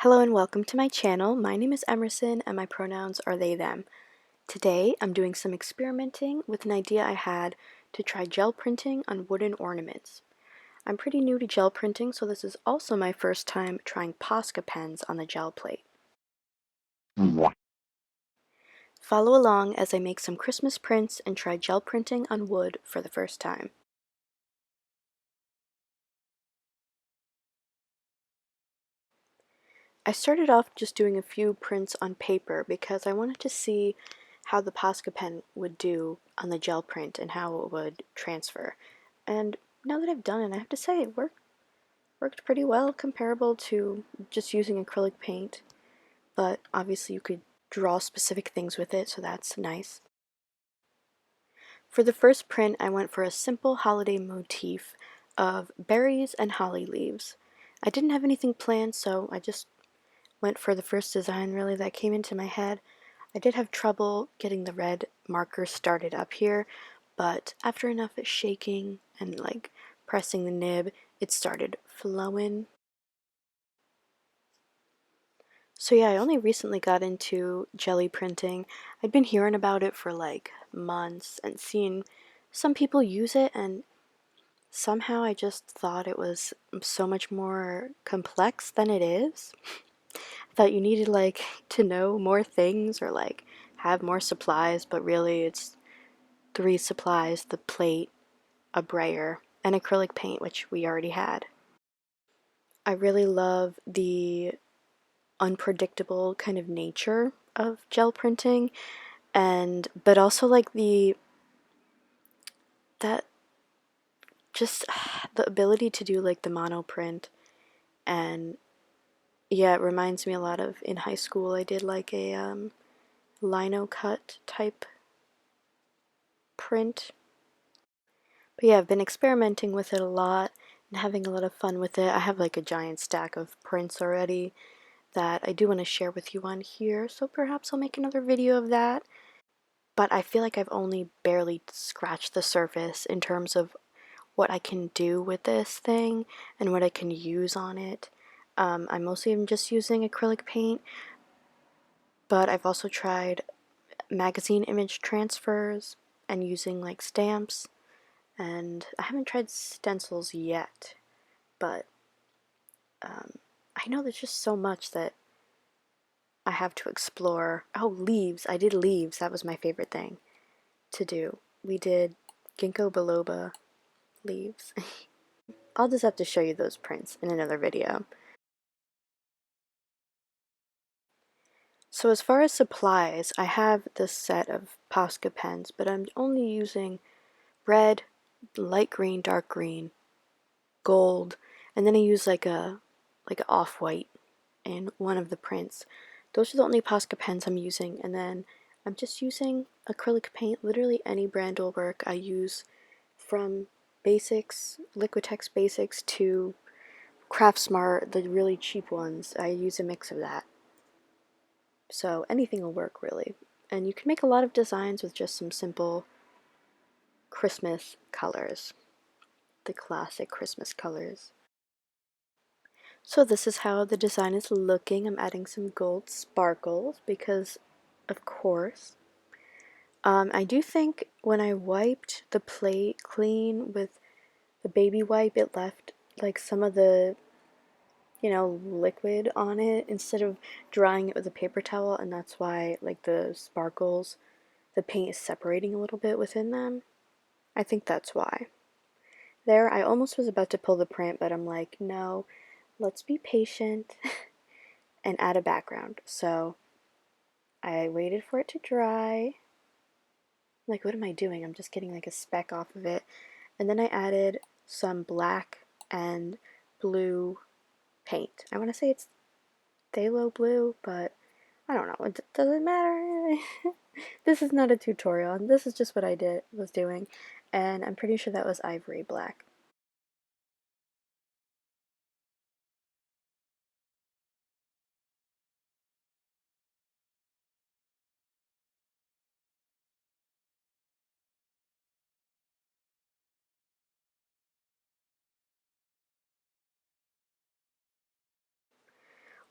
Hello and welcome to my channel. My name is Emerson and my pronouns are they, them. Today I'm doing some experimenting with an idea I had to try gel printing on wooden ornaments. I'm pretty new to gel printing, so this is also my first time trying Posca pens on the gel plate. Follow along as I make some Christmas prints and try gel printing on wood for the first time. I started off just doing a few prints on paper because I wanted to see how the Posca pen would do on the gel print and how it would transfer. And now that I've done it, I have to say it worked pretty well, comparable to just using acrylic paint. But obviously you could draw specific things with it, so that's nice. For the first print, I went for a simple holiday motif of berries and holly leaves. I didn't have anything planned, so I just went for the first design really that came into my head. I did have trouble getting the red marker started up here, but after enough shaking and like pressing the nib, it started flowing. So yeah, I only recently got into jelly printing. I'd been hearing about it for like months and seeing some people use it, and somehow I just thought it was so much more complex than it is. I thought you needed like to know more things or like have more supplies, but really it's three supplies: the plate, a brayer, and acrylic paint, which we already had. I really love the unpredictable kind of nature of gel printing, and but also like that just the ability to do like the mono print. And yeah, it reminds me a lot of in high school I did like a lino cut type print. But yeah, I've been experimenting with it a lot and having a lot of fun with it. I have like a giant stack of prints already that I do want to share with you on here, so perhaps I'll make another video of that. But I feel like I've only barely scratched the surface in terms of what I can do with this thing and what I can use on it. I mostly am just using acrylic paint, but I've also tried magazine image transfers and using like stamps, and I haven't tried stencils yet, but I know there's just so much that I have to explore. Oh, leaves. I did leaves. That was my favorite thing to do. We did ginkgo biloba leaves. I'll just have to show you those prints in another video. So as far as supplies, I have this set of Posca pens, but I'm only using red, light green, dark green, gold, and then I use like a off-white in one of the prints. Those are the only Posca pens I'm using, and then I'm just using acrylic paint. Literally any brand will work. I use from basics, Liquitex basics, to Craftsmart, the really cheap ones. I use a mix of that. So anything will work really. And you can make a lot of designs with just some simple Christmas colors. The classic Christmas colors. So this is how the design is looking. I'm adding some gold sparkles because, of course. I do think when I wiped the plate clean with the baby wipe, it left like some of the, liquid on it instead of drying it with a paper towel, and that's why like the sparkles, the paint is separating a little bit within them. I think that's why. There, I almost was about to pull the print, but I'm like, no, let's be patient and add a background. So I waited for it to dry. Like, what am I doing? I'm just getting like a speck off of it. And then I added some black and blue paint. I want to say it's phthalo blue, but I don't know. It doesn't matter. This is not a tutorial. This is just what I was doing. And I'm pretty sure that was ivory black.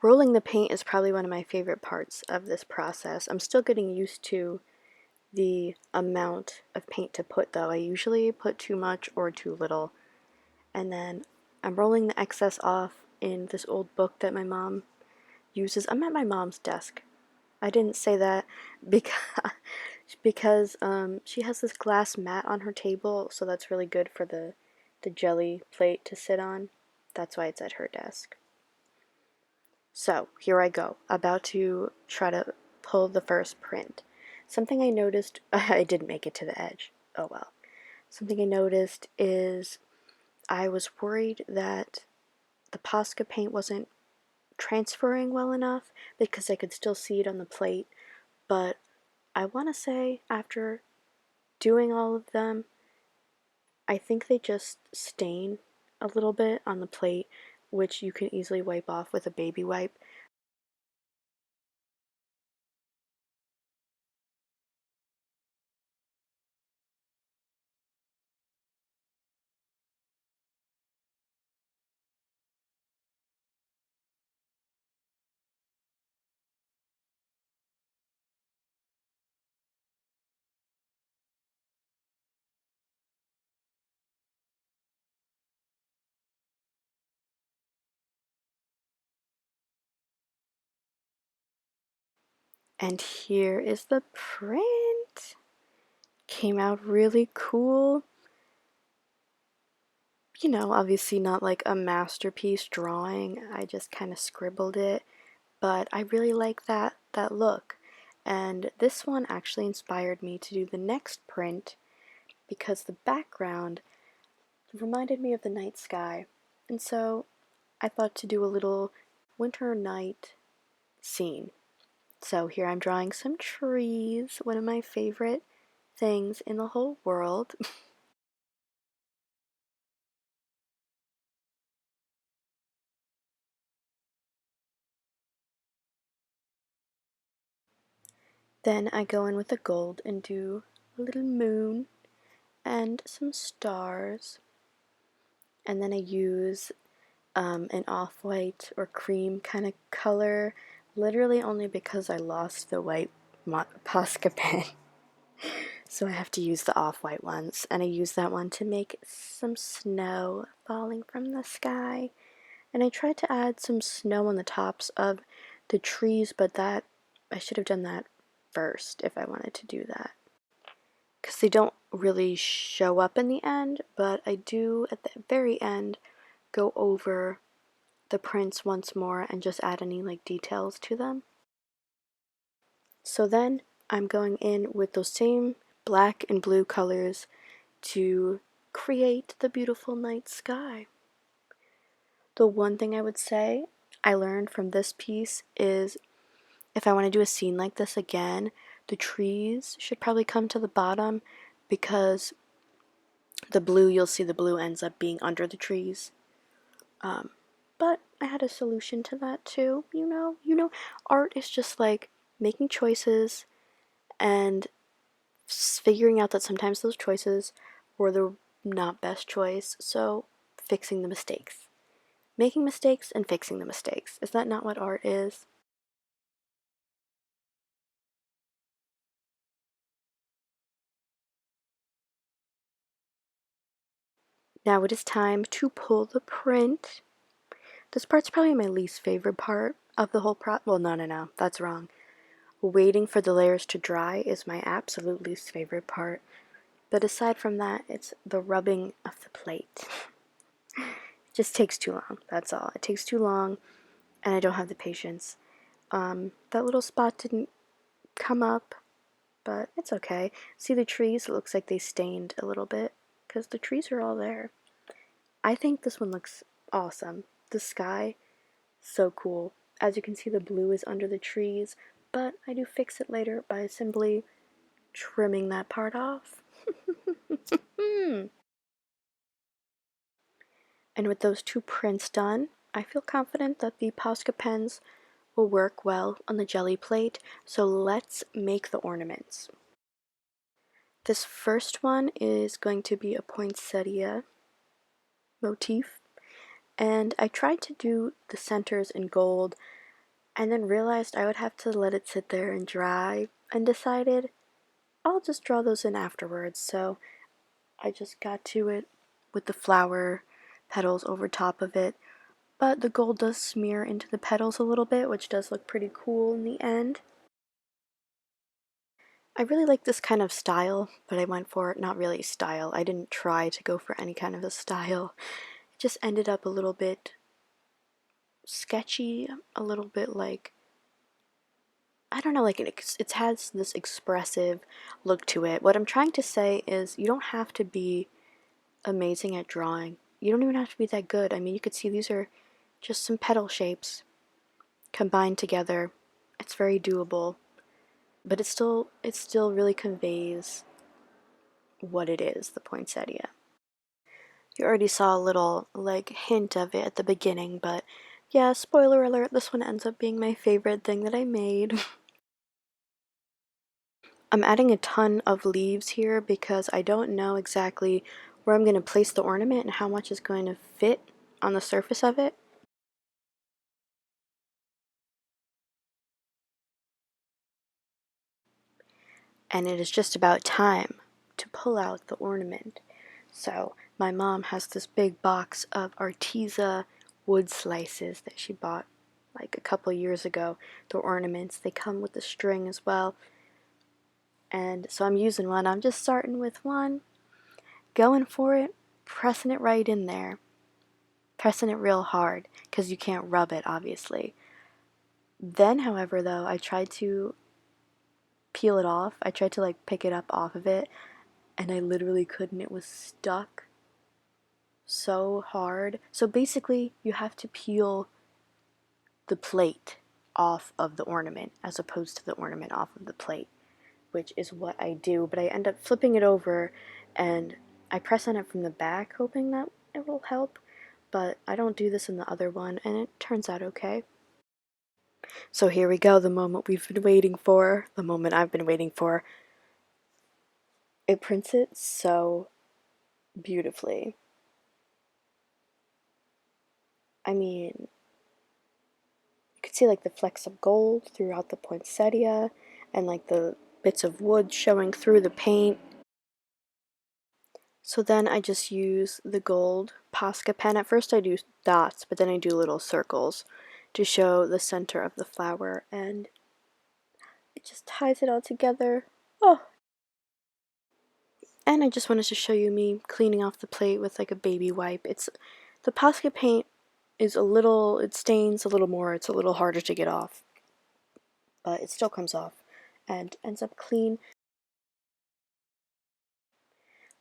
Rolling the paint is probably one of my favorite parts of this process. I'm still getting used to the amount of paint to put though. I usually put too much or too little. And then I'm rolling the excess off in this old book that my mom uses. I'm at my mom's desk. I didn't say that because she has this glass mat on her table, so that's really good for the jelly plate to sit on. That's why it's at her desk. So here I go, about to try to pull the first print. Something I noticed, I didn't make it to the edge. Oh well. Something I noticed is I was worried that the Posca paint wasn't transferring well enough because I could still see it on the plate, but I want to say after doing all of them, I think they just stain a little bit on the plate, which you can easily wipe off with a baby wipe. And here is the print. Came out really cool. You know, obviously not like a masterpiece drawing. I just kind of scribbled it, but I really like that look. And this one actually inspired me to do the next print because the background reminded me of the night sky. And so I thought to do a little winter night scene. So here I'm drawing some trees, one of my favorite things in the whole world. Then I go in with the gold and do a little moon and some stars. And then I use an off-white or cream kind of color, literally only because I lost the white Posca pen. So I have to use the off-white ones, and I use that one to make some snow falling from the sky. And I tried to add some snow on the tops of the trees, but that I should have done that first if I wanted to do that. Because they don't really show up in the end, but I do at the very end go over the prints once more and just add any like details to them. So then I'm going in with those same black and blue colors to create the beautiful night sky. The one thing I would say I learned from this piece is if I want to do a scene like this again, the trees should probably come to the bottom because the blue, you'll see the blue ends up being under the trees. But I had a solution to that too. Art is just like making choices and figuring out that sometimes those choices were the not best choice, so fixing the mistakes. Making mistakes and fixing the mistakes. Is that not what art is? Now it is time to pull the print. This part's probably my least favorite part of the whole well, no, that's wrong. Waiting for the layers to dry is my absolute least favorite part. But aside from that, it's the rubbing of the plate. It just takes too long, that's all. It takes too long, and I don't have the patience. That little spot didn't come up, but it's okay. See the trees? It looks like they stained a little bit, because the trees are all there. I think this one looks awesome. The sky, so cool. As you can see, the blue is under the trees, but I do fix it later by simply trimming that part off. And with those two prints done, I feel confident that the Posca pens will work well on the jelly plate, so let's make the ornaments. This first one is going to be a poinsettia motif, and I tried to do the centers in gold, and then realized I would have to let it sit there and dry, and decided I'll just draw those in afterwards. So I just got to it with the flower petals over top of it, but the gold does smear into the petals a little bit, which does look pretty cool in the end. I really like this kind of style, but I went for not really style. I didn't try to go for any kind of a style. It just ended up a little bit sketchy, a little bit like, I don't know, like it has this expressive look to it. What I'm trying to say is you don't have to be amazing at drawing. You don't even have to be that good. I mean, you could see these are just some petal shapes combined together. It's very doable, but it still really conveys what it is, the poinsettia. You already saw a little like hint of it at the beginning, but yeah, spoiler alert, this one ends up being my favorite thing that I made. I'm adding a ton of leaves here because I don't know exactly where I'm going to place the ornament and how much is going to fit on the surface of it. And it is just about time to pull out the ornament. So my mom has this big box of Arteza wood slices that she bought like a couple years ago. They're ornaments. They come with a string as well. And so I'm using one. I'm just starting with one, going for it, pressing it right in there. Pressing it real hard because you can't rub it, obviously. Then, however, though, I tried to peel it off. I tried to like pick it up off of it, and I literally couldn't. It was stuck so hard. So basically, you have to peel the plate off of the ornament as opposed to the ornament off of the plate, which is what I do. But I end up flipping it over and I press on it from the back, hoping that it will help. But I don't do this in the other one, and it turns out okay. So here we go, the moment we've been waiting for, the moment I've been waiting for. It prints it so beautifully. I mean, you could see like the flecks of gold throughout the poinsettia and like the bits of wood showing through the paint. So then I just use the gold Posca pen. At first I do dots, but then I do little circles to show the center of the flower, and it just ties it all together. Oh, and I just wanted to show you me cleaning off the plate with like a baby wipe. It's the Posca paint is it stains a little more, it's a little harder to get off, but it still comes off and ends up clean.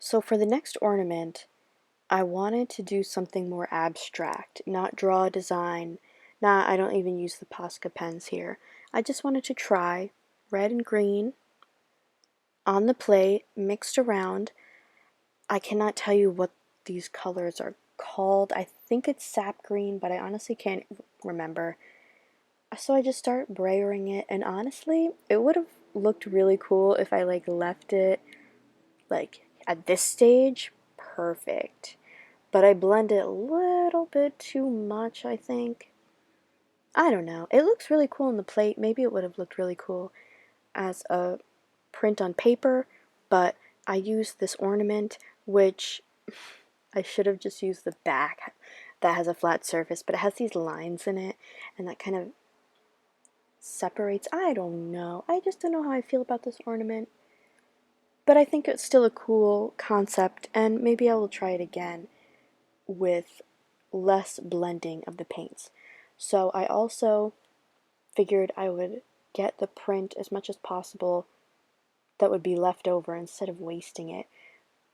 So for the next ornament, I wanted to do something more abstract, not draw a design. I don't even use the Posca pens here. I just wanted to try red and green on the plate, mixed around. I cannot tell you what these colors are called. I think it's sap green, but I honestly can't remember. So I just start brayering it, and honestly, it would have looked really cool if I like left it like at this stage, perfect. But I blend it a little bit too much, I think. I don't know. It looks really cool on the plate. Maybe it would have looked really cool as a print on paper, but I used this ornament, which I should have just used the back that has a flat surface, but it has these lines in it, and that kind of separates. I don't know. I just don't know how I feel about this ornament. But I think it's still a cool concept, and maybe I will try it again with less blending of the paints. So I also figured I would get the print as much as possible that would be left over instead of wasting it.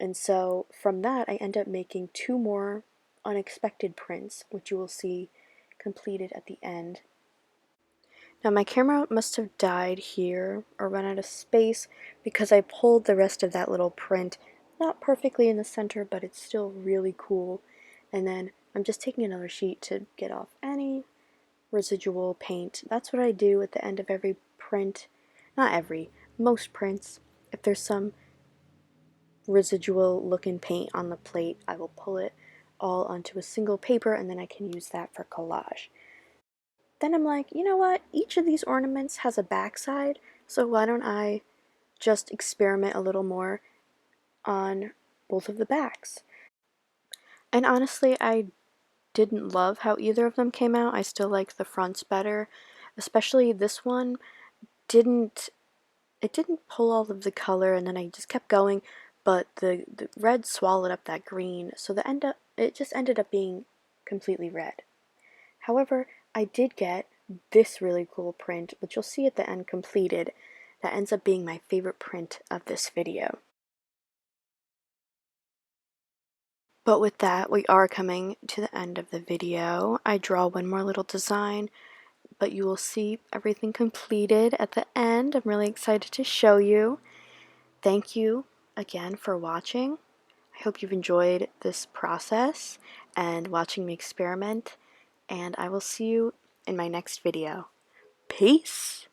And so from that, I end up making two more unexpected prints, which you will see completed at the end. Now my camera must have died here or run out of space because I pulled the rest of that little print not perfectly in the center, but it's still really cool. And then I'm just taking another sheet to get off any residual paint. That's what I do at the end of every print. Not every, most prints. If there's some residual looking paint on the plate, I will pull it all onto a single paper, and then I can use that for collage. then I'm like, you know what? Each of these ornaments has a backside, so why don't I just experiment a little more on both of the backs? And honestly, I didn't love how either of them came out. I still like the fronts better, especially this one didn't it didn't pull all of the color, and then I just kept going, but the red swallowed up that green, so it just ended up being completely red. However, I did get this really cool print, which you'll see at the end completed, that ends up being my favorite print of this video. But with that, we are coming to the end of the video. I draw one more little design, but you will see everything completed at the end. I'm really excited to show you. Thank you again for watching. I hope you've enjoyed this process and watching me experiment, and I will see you in my next video. Peace!